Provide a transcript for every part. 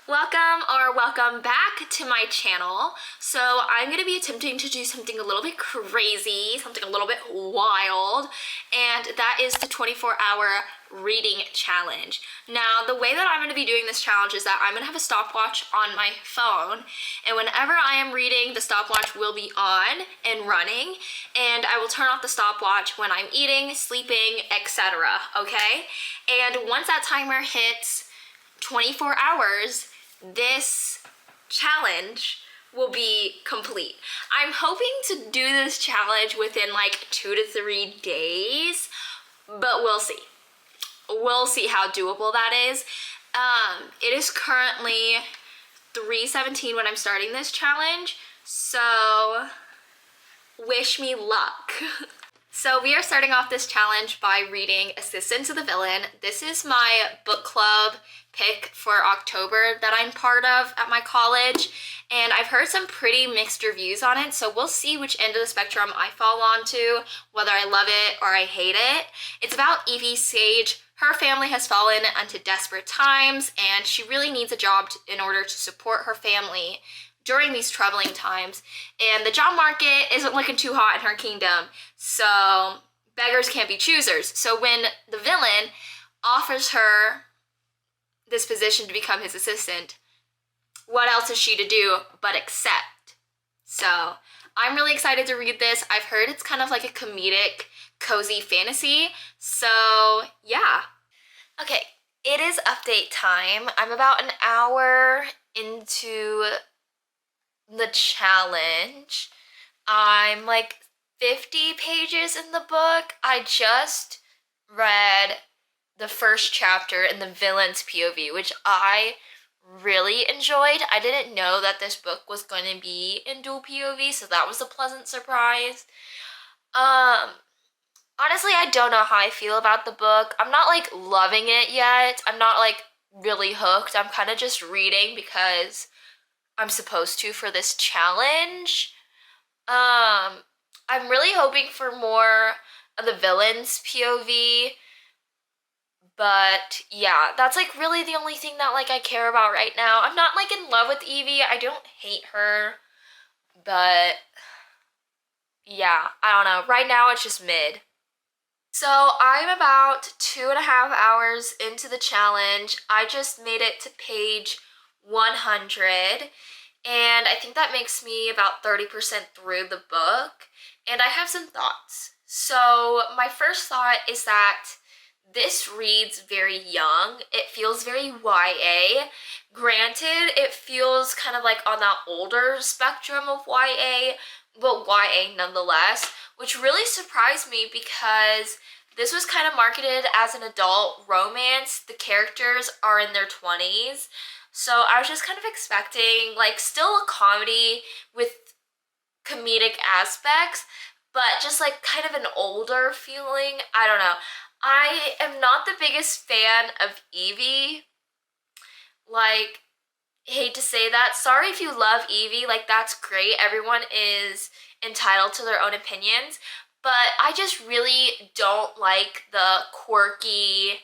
Welcome back to my channel. So I'm going to be attempting to do something a little bit crazy, something a little bit wild, and that is the 24-hour reading challenge. Now, the way that I'm going to be doing this challenge is that I'm going to have a stopwatch on my phone, and whenever I am reading, the stopwatch will be on and running, and I will turn off the stopwatch when I'm eating, sleeping, etc. Okay? And once that timer hits 24 hours, this challenge will be complete. I'm hoping to do this challenge within like 2 to 3 days, but we'll see. We'll see how doable that is. It is currently 3:17 when I'm starting this challenge, so wish me luck. So we are starting off this challenge by reading Assistant to the Villain. This is my book club pick for October that I'm part of at my college, and I've heard some pretty mixed reviews on it, so we'll see which end of the spectrum I fall onto, whether I love it or I hate it. It's about Evie Sage. Her family has fallen into desperate times, and she really needs a job in order to support her family during these troubling times, and the job market isn't looking too hot in her kingdom, so beggars can't be choosers. So when the villain offers her this position to become his assistant, what else is she to do but accept? So I'm really excited to read this. I've heard it's kind of like a comedic, cozy fantasy, so yeah. Okay, it is update time. I'm about an hour into the challenge. I'm like 50 pages in the book. I just read the first chapter in the villain's POV, which I really enjoyed. I didn't know that this book was going to be in dual POV, so that was a pleasant surprise. Honestly, I don't know how I feel about the book. I'm not like loving it yet. I'm not like really hooked. I'm kind of just reading because I'm supposed to for this challenge. I'm really hoping for more of the villain's POV, but yeah, that's like really the only thing that like I care about right now. I'm not like in love with Evie. I don't hate her, but yeah, I don't know. Right now it's just mid. So I'm about 2.5 hours into the challenge. I just made it to page 100, and I think that makes me about 30% through the book, and I have some thoughts. So my first thought is that this reads very young. It feels very YA. Granted, it feels kind of like on that older spectrum of YA, but YA nonetheless, which really surprised me because this was kind of marketed as an adult romance. The characters are in their 20s. So I was just kind of expecting like still a comedy with comedic aspects, but just like kind of an older feeling. I don't know. I am not the biggest fan of Evie. Like, hate to say that. Sorry if you love Evie, like that's great. Everyone is entitled to their own opinions, but I just really don't like the quirky,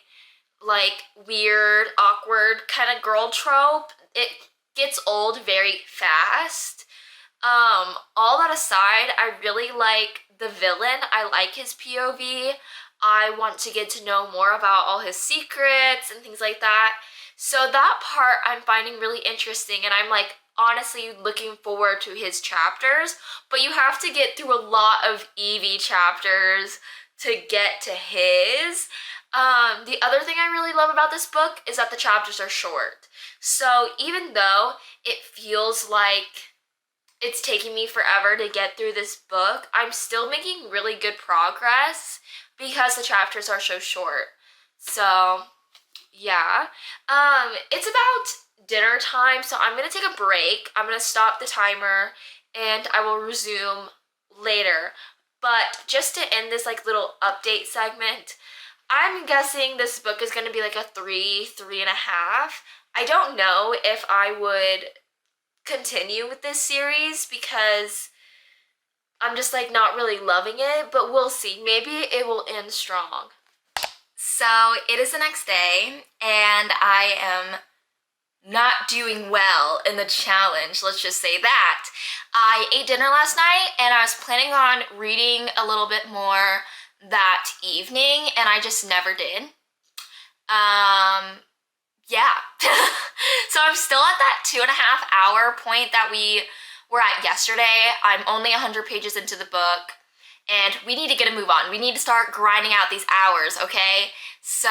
like weird, awkward kind of girl trope. It gets old very fast. All that aside, I really like the villain. I like his POV. I want to get to know more about all his secrets and things like that. So that part I'm finding really interesting, and I'm like honestly looking forward to his chapters, but you have to get through a lot of Evie chapters to get to his. The other thing I really love about this book is that the chapters are short. So even though it feels like it's taking me forever to get through this book, I'm still making really good progress because the chapters are so short. So yeah. It's about dinner time, so I'm gonna take a break. I'm gonna stop the timer and I will resume later. But just to end this like little update segment, I'm guessing this book is going to be like a 3.5. I don't know if I would continue with this series because I'm just like not really loving it, but we'll see. Maybe it will end strong. So it is the next day, and I am not doing well in the challenge, let's just say that. I ate dinner last night and I was planning on reading a little bit more that evening and I just never did. Yeah. So I'm still at that 2.5 hour point that we were at yesterday. I'm only 100 pages into the book and we need to get a move on. We need to start grinding out these hours, okay? So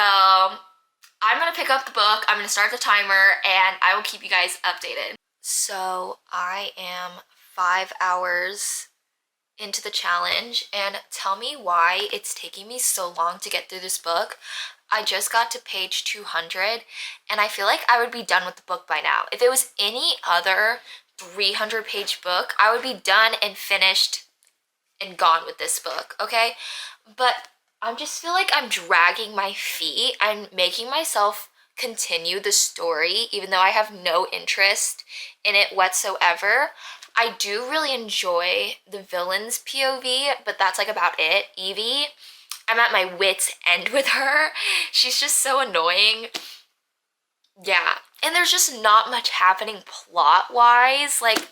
I'm gonna pick up the book, I'm gonna start the timer, and I will keep you guys updated. So I am 5 hours into the challenge, and tell me why it's taking me so long to get through this book. I just got to page 200, and I feel like I would be done with the book by now. If it was any other 300-page book, I would be done and finished and gone with this book, okay? But I just feel like I'm dragging my feet. I'm making myself continue the story, even though I have no interest in it whatsoever. I do really enjoy the villain's POV, but that's like about it. Evie, I'm at my wit's end with her. She's just so annoying. Yeah, and there's just not much happening plot-wise. Like,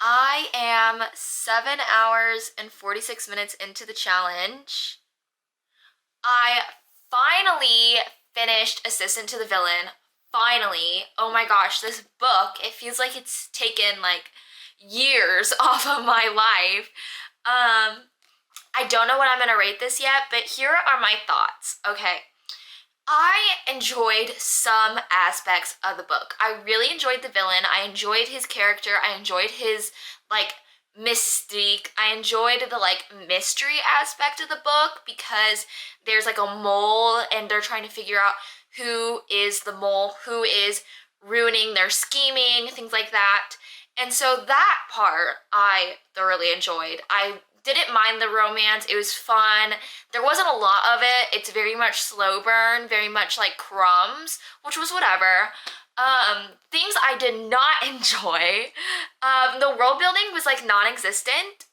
I am 7 hours and 46 minutes into the challenge. I finally finished Assistant to the Villain. Finally. Oh my gosh, this book, it feels like it's taken like years off of my life. I don't know what I'm gonna rate this yet, but here are my thoughts, okay? I enjoyed some aspects of the book. I really enjoyed the villain. I enjoyed his character. I enjoyed his, like, mystique. I enjoyed the, like, mystery aspect of the book because there's, like, a mole and they're trying to figure out who is the mole, who is ruining their scheming, things like that. And so that part I thoroughly enjoyed. I didn't mind the romance. It was fun. There wasn't a lot of it. It's very much slow burn, very much like Crumbs, which was whatever. Things I did not enjoy. The world building was like non-existent.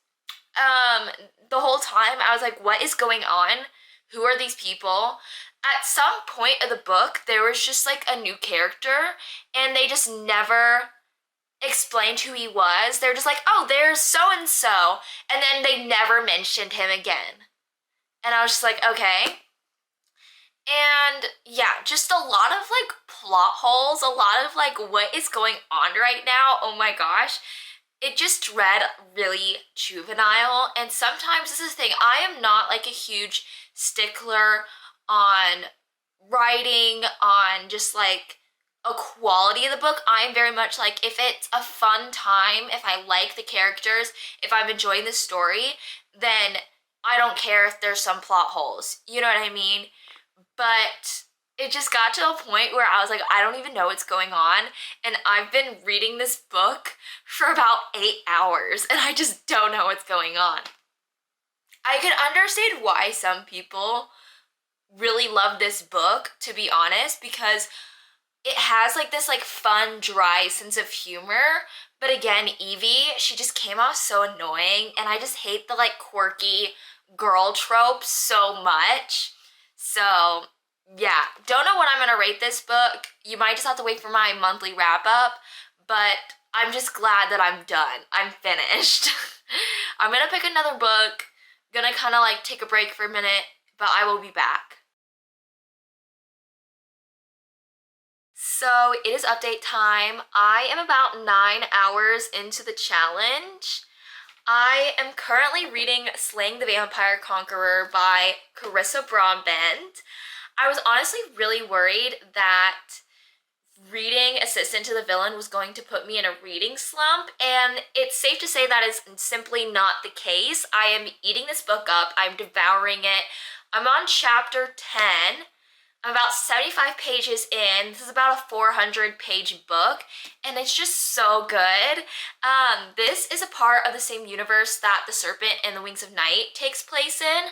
The whole time I was like, what is going on? Who are these people? At some point of the book, there was just like a new character and they just never explained who he was. They're just like, oh, there's so-and-so. And then they never mentioned him again. And I was just like, okay. And yeah, just a lot of like plot holes, a lot of like what is going on right now. Oh my gosh. It just read really juvenile. And sometimes this is the thing, I am not like a huge stickler on writing, on just like a quality of the book. I'm very much like, if it's a fun time, if I like the characters, if I'm enjoying the story, then I don't care if there's some plot holes. You know what I mean? But it just got to a point where I was like, I don't even know what's going on. And I've been reading this book for about 8 hours and I just don't know what's going on. I can understand why some people really love this book, to be honest, because it has like this like fun, dry sense of humor. But again, Evie, she just came off so annoying and I just hate the like quirky girl trope so much. So yeah, don't know what I'm gonna rate this book. You might just have to wait for my monthly wrap up, but I'm just glad that I'm done. I'm finished. I'm gonna pick another book, gonna kind of like take a break for a minute, but I will be back. So it is update time. I am about 9 hours into the challenge. I am currently reading Slaying the Vampire Conqueror by Carissa Broadbent. I was honestly really worried that reading Assistant to the Villain was going to put me in a reading slump, and it's safe to say that is simply not the case. I am eating this book up. I'm devouring it. I'm on chapter 10. I'm about 75 pages in. This is about a 400-page book, and it's just so good. This is a part of the same universe that The Serpent and the Wings of Night takes place in,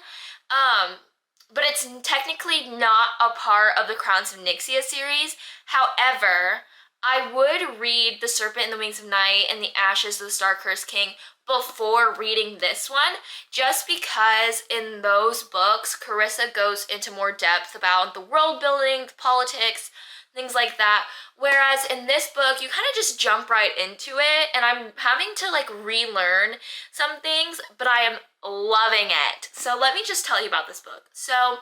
but it's technically not a part of the Crowns of Nyxia series. However, I would read The Serpent and the Wings of Night and The Ashes of the Star-Cursed King before reading this one, just because in those books, Carissa goes into more depth about the world building, the politics, things like that. Whereas in this book, you kind of just jump right into it, and I'm having to like relearn some things, but I am loving it. So let me just tell you about this book. So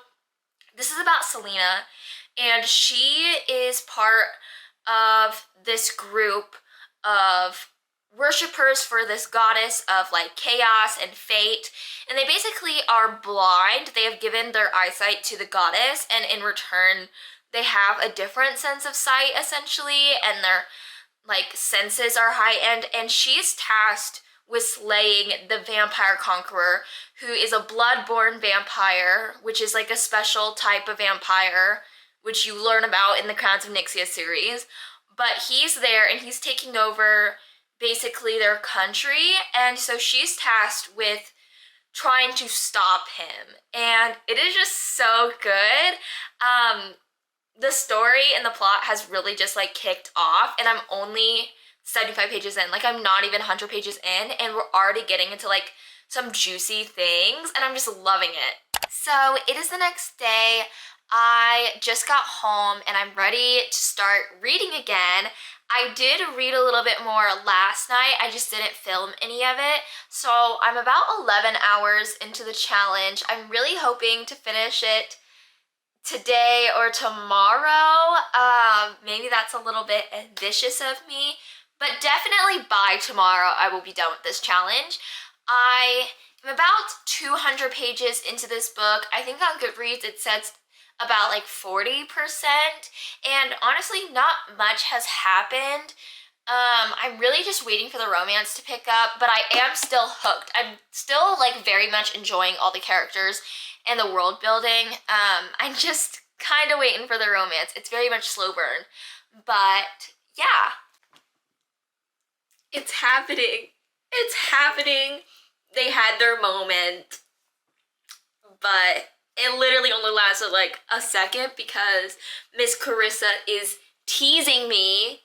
this is about Selena, and she is part of this group of worshippers for this goddess of like chaos and fate, and they basically are blind. They have given their eyesight to the goddess, and in return they have a different sense of sight essentially, and their like senses are heightened, and she's tasked with slaying the vampire conqueror, who is a blood-born vampire, which is like a special type of vampire which you learn about in the Crowns of Nyxia series. But he's there and he's taking over basically their country, and so she's tasked with trying to stop him, and it is just so good. The story and the plot has really just like kicked off, and I'm only 75 pages in. Like, I'm not even 100 pages in, and we're already getting into like some juicy things, and I'm just loving it. So it is the next day. I just got home and I'm ready to start reading again. I did read a little bit more last night. I just didn't film any of it. So I'm about 11 hours into the challenge. I'm really hoping to finish it today or tomorrow. Maybe that's a little bit ambitious of me, but definitely by tomorrow I will be done with this challenge. I am about 200 pages into this book. I think on Goodreads it says about like 40%, and honestly not much has happened. I'm really just waiting for the romance to pick up, but I am still hooked. I'm still like very much enjoying all the characters and the world building. I'm just kind of waiting for the romance. It's very much slow burn, but yeah, it's happening. It's happening. They had their moment, but it literally only lasted like a second because Miss Carissa is teasing me,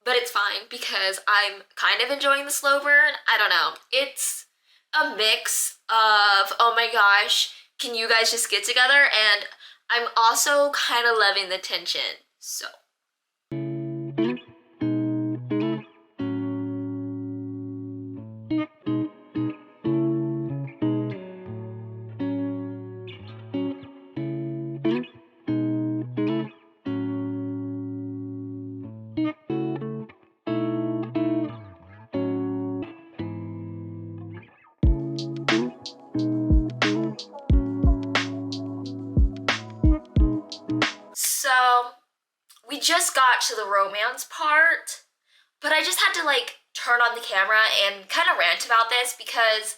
but it's fine because I'm kind of enjoying the slow burn. I don't know. It's a mix of, oh my gosh, can you guys just get together? And I'm also kind of loving the tension, so. So, we just got to the romance part, but I just had to like turn on the camera and kind of rant about this because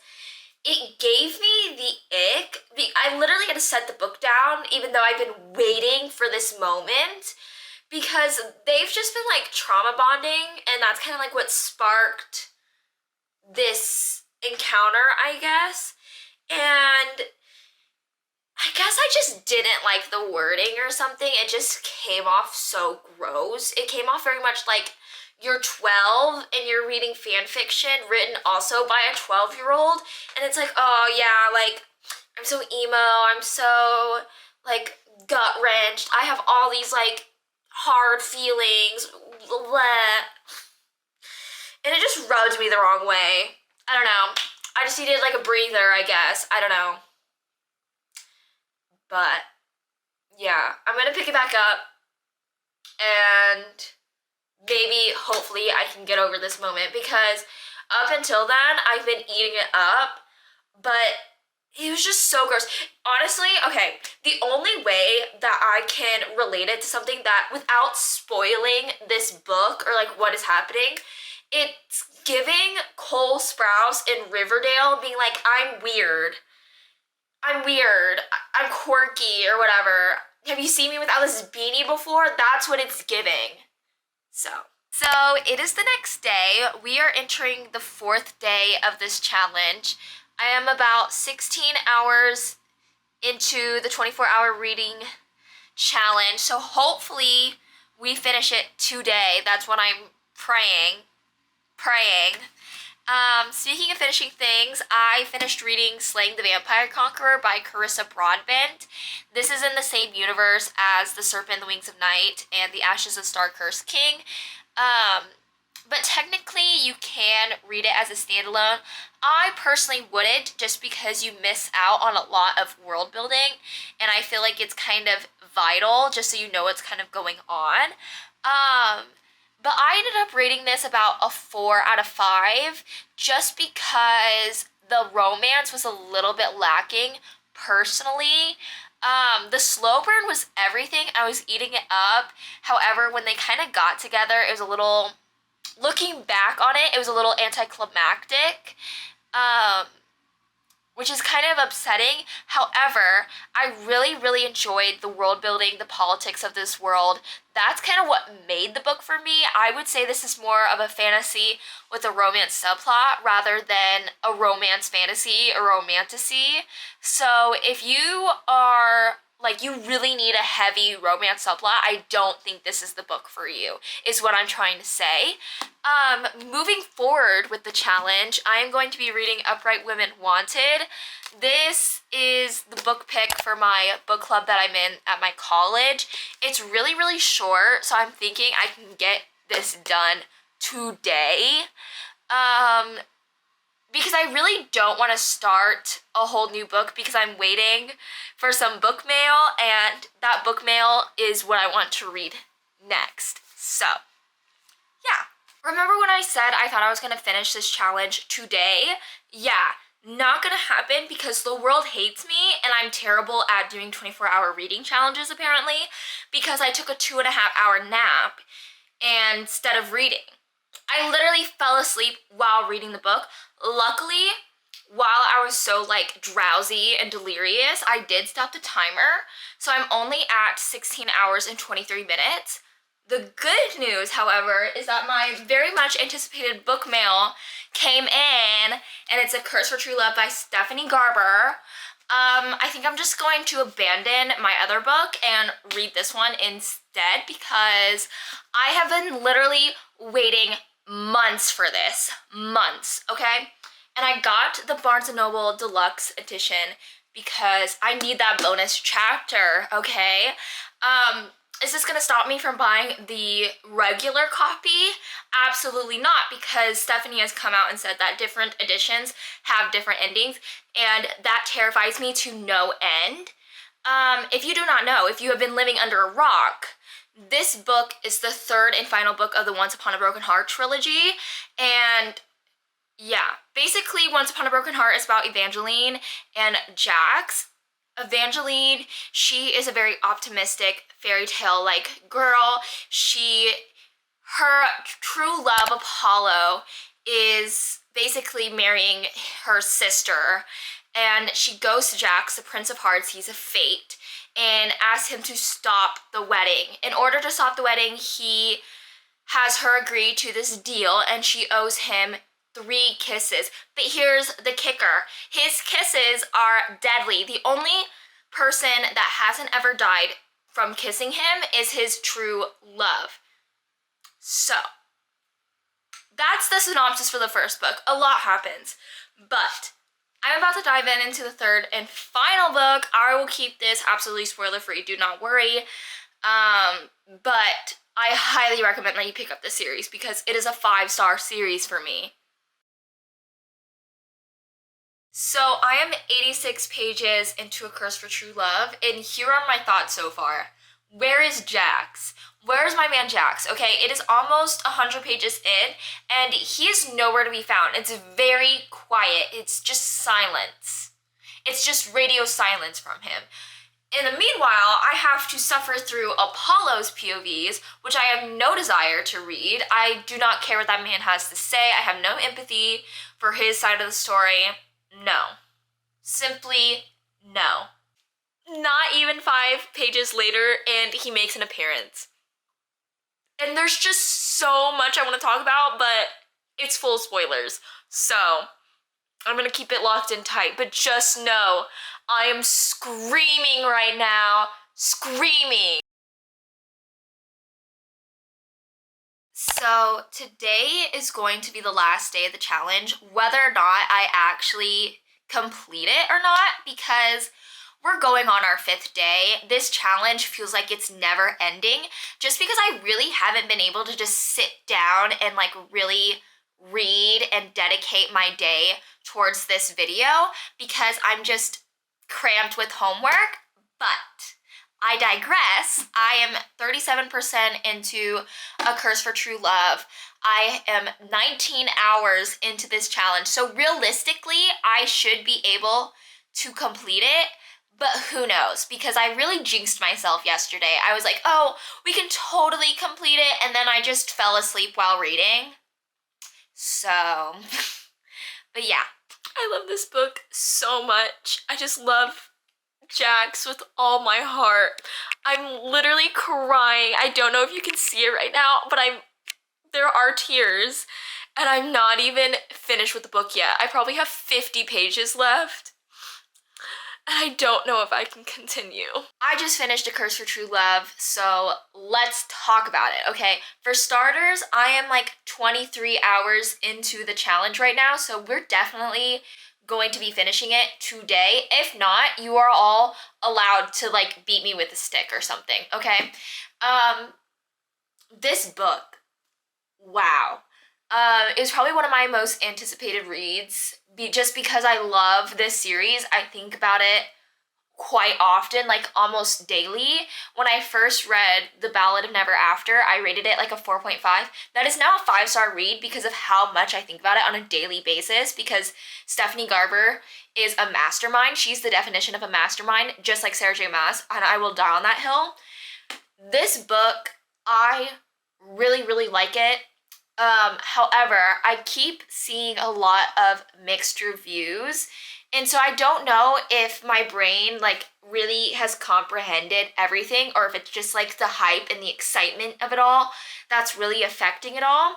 it gave me the ick. I literally had to set the book down even though I've been waiting for this moment, because they've just been like trauma bonding, and that's kind of like what sparked this encounter, I guess. And I guess I just didn't like the wording or something. It just came off so gross. It came off very much like you're 12 and you're reading fan fiction written also by a 12-year-old. And it's like, oh yeah, like, I'm so emo. I'm so, like, gut-wrenched. I have all these, like, hard feelings. Bleh. And it just rubbed me the wrong way. I don't know. I just needed, like, a breather, I guess. I don't know. But yeah, I'm gonna pick it back up, and maybe, hopefully, I can get over this moment, because up until then, I've been eating it up, but it was just so gross. Honestly, okay, the only way that I can relate it to something that, without spoiling this book or like what is happening, it's giving Cole Sprouse in Riverdale being like, I'm weird, I'm quirky, or whatever. Have you seen me without this beanie before? That's what it's giving. So it is the next day. We are entering the 4th day of this challenge. I am about 16 hours into the 24-hour reading challenge, so hopefully we finish it today. That's what I'm praying. Speaking of finishing things, I finished reading Slaying the Vampire Conqueror by Carissa Broadbent. This is in the same universe as The Serpent, the Wings of Night, and The Ashes of Star-Cursed King. Um, but technically, you can read it as a standalone. I personally wouldn't, just because you miss out on a lot of world building, and I feel like it's kind of vital, just so you know what's kind of going on. Um, but I ended up rating this about a 4 out of 5 just because the romance was a little bit lacking personally. The slow burn was everything. I was eating it up. However, when they kind of got together, it was a little, looking back on it, it was a little anticlimactic. Um, which is kind of upsetting. However, I really, really enjoyed the world building, the politics of this world. That's kind of what made the book for me. I would say this is more of a fantasy with a romance subplot rather than a romance fantasy or romantasy. So if you are like, you really need a heavy romance subplot, I don't think this is the book for you, is what I'm trying to say. Moving forward with the challenge, I am going to be reading Upright Women Wanted. This is the book pick for my book club that I'm in at my college. It's really, really short, so I'm thinking I can get this done today. Because I really don't want to start a whole new book because I'm waiting for some book mail, and that book mail is what I want to read next. So, yeah. Remember when I said I thought I was going to finish this challenge today? Yeah, not going to happen because the world hates me and I'm terrible at doing 24-hour reading challenges apparently because I took a 2.5-hour nap instead of reading. I literally fell asleep while reading the book. Luckily, while I was so like drowsy and delirious, I did stop the timer. So I'm only at 16 hours and 23 minutes. The good news, however, is that my very much anticipated book mail came in, and it's A Curse for True Love by Stephanie Garber. I think I'm just going to abandon my other book and read this one instead because I have been literally waiting months for this. Months, okay? And I got the Barnes & Noble Deluxe Edition because I need that bonus chapter, okay? Is this gonna stop me from buying the regular copy? Absolutely not, because Stephanie has come out and said that different editions have different endings, and that terrifies me to no end. If you do not know, if you have been living under a rock, this book is the third and final book of the Once Upon a Broken Heart trilogy, and yeah, basically Once Upon a Broken Heart is about Evangeline and Jax. Evangeline, she is a very optimistic fairy tale like girl. Her true love, Apollo, is basically marrying her sister, and she goes to Jax, the Prince of Hearts, he's a fate, and asks him to stop the wedding. In order to stop the wedding, he has her agree to this deal, and she owes him 3 kisses. But here's the kicker. His kisses are deadly. The only person that hasn't ever died from kissing him is his true love. So, that's the synopsis for the first book. A lot happens. But I'm about to dive into the third and final book. I will keep this absolutely spoiler-free, do not worry. But I highly recommend that you pick up this series because it is a 5-star series for me. So I am 86 pages into A Curse for True Love, and here are my thoughts so far. Where is Jax? Where's my man Jax? Okay, it is almost 100 pages in, and he is nowhere to be found. It's very quiet. It's just silence. It's just radio silence from him. In the meanwhile, I have to suffer through Apollo's POVs, which I have no desire to read. I do not care what that man has to say. I have no empathy for his side of the story. No. Simply no. Not even 5 pages later, and he makes an appearance. And there's just so much I want to talk about, but it's full of spoilers. So, I'm gonna keep it locked in tight, but just know, I am screaming right now. Screaming. So today is going to be the last day of the challenge, whether or not I actually complete it or not, because we're going on our 5th day. This challenge feels like it's never ending, just because I really haven't been able to just sit down and like really read and dedicate my day towards this video because I'm just cramped with homework. But I digress. I am 37% into A Curse for True Love. I am 19 hours into this challenge. So realistically, I should be able to complete it, but who knows? Because I really jinxed myself yesterday. I was like, oh, we can totally complete it, and then I just fell asleep while reading. So, but yeah. I love this book so much. I just love Jax with all my heart. I'm literally crying. I don't know if you can see it right now, but there are tears, and I'm not even finished with the book yet. I probably have 50 pages left, and I don't know if I can continue. I just finished A Curse for True Love, so let's talk about it, okay? For starters, I am like 23 hours into the challenge right now, so we're definitely going to be finishing it today. If not, you are all allowed to like beat me with a stick or something, okay? This book, wow. It was probably one of my most anticipated reads, just because I love this series. I think about it quite often, like almost daily. When I first read The Ballad of Never After, I rated it like a 4.5. That is now a 5-star read because of how much I think about it on a daily basis, because Stephanie Garber is a mastermind. She's the definition of a mastermind, just like Sarah J. Maas, and I will die on that hill. This book, I really, really like it. However, I keep seeing a lot of mixed reviews, and so I don't know if my brain like really has comprehended everything, or if it's just like the hype and the excitement of it all that's really affecting it all.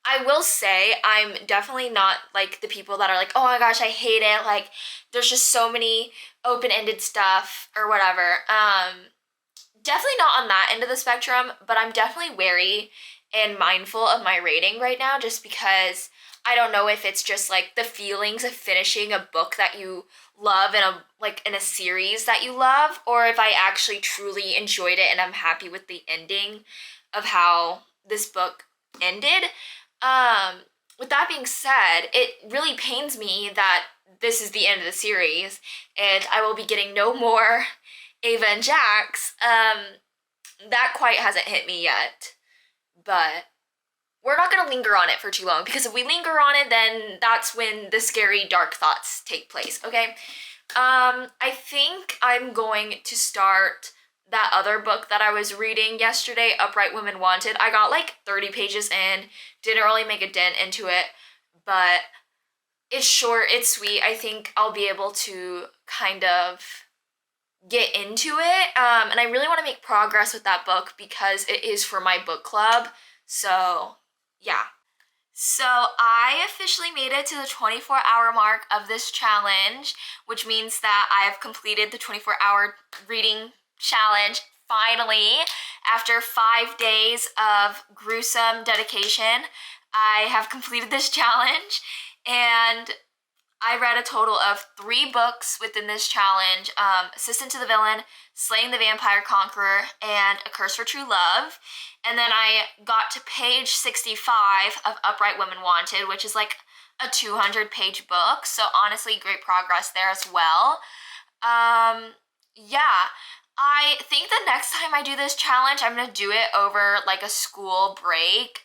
I will say I'm definitely not like the people that are like, oh my gosh, I hate it. Like, there's just so many open-ended stuff or whatever. Definitely not on that end of the spectrum, but I'm definitely wary and mindful of my rating right now, just because I don't know if it's just like the feelings of finishing a book that you love in a series that you love, or if I actually truly enjoyed it and I'm happy with the ending of how this book ended. With that being said, it really pains me that this is the end of the series and I will be getting no more Ava and Jax. That quite hasn't hit me yet, but we're not going to linger on it for too long, because if we linger on it, then that's when the scary dark thoughts take place, okay? I think I'm going to start that other book that I was reading yesterday, Upright Women Wanted. I got like 30 pages in, didn't really make a dent into it, but it's short, it's sweet. I think I'll be able to kind of get into it, and I really want to make progress with that book because it is for my book club. So yeah. So I officially made it to the 24-hour mark of this challenge, which means that I have completed the 24-hour reading challenge finally. After 5 days of gruesome dedication, I have completed this challenge, and I read a total of 3 books within this challenge: Assistant to the Villain, Slaying the Vampire Conqueror, and A Curse for True Love. And then I got to page 65 of Upright Women Wanted, which is like a 200-page book. So honestly, great progress there as well. Yeah, I think the next time I do this challenge, I'm gonna do it over like a school break.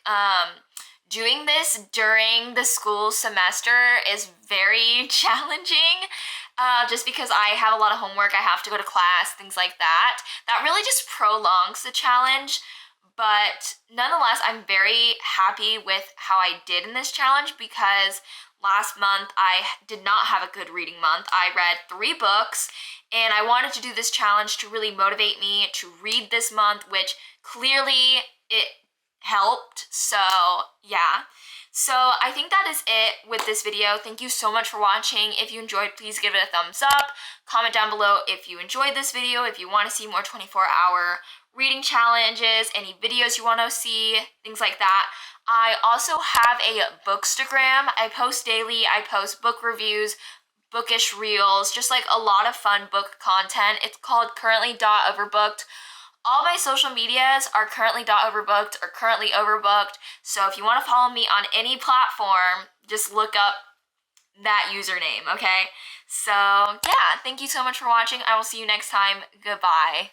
Doing this during the school semester is very challenging, just because I have a lot of homework, I have to go to class, things like that. That really just prolongs the challenge, but nonetheless, I'm very happy with how I did in this challenge, because last month I did not have a good reading month. I read 3 books, and I wanted to do this challenge to really motivate me to read this month, which clearly it helped. So yeah, so I think that is it with this video. Thank you so much for watching. If you enjoyed, please give it a thumbs up. Comment down below if you enjoyed this video, if you want to see more 24-hour reading challenges, any videos you want to see, things like that. I also have a Bookstagram. I post daily. I post book reviews, bookish reels, just like a lot of fun book content. It's called currently.overbooked. All my social medias are currently.overbooked or currently overbooked. So if you want to follow me on any platform, just look up that username, okay? So yeah, thank you so much for watching. I will see you next time. Goodbye.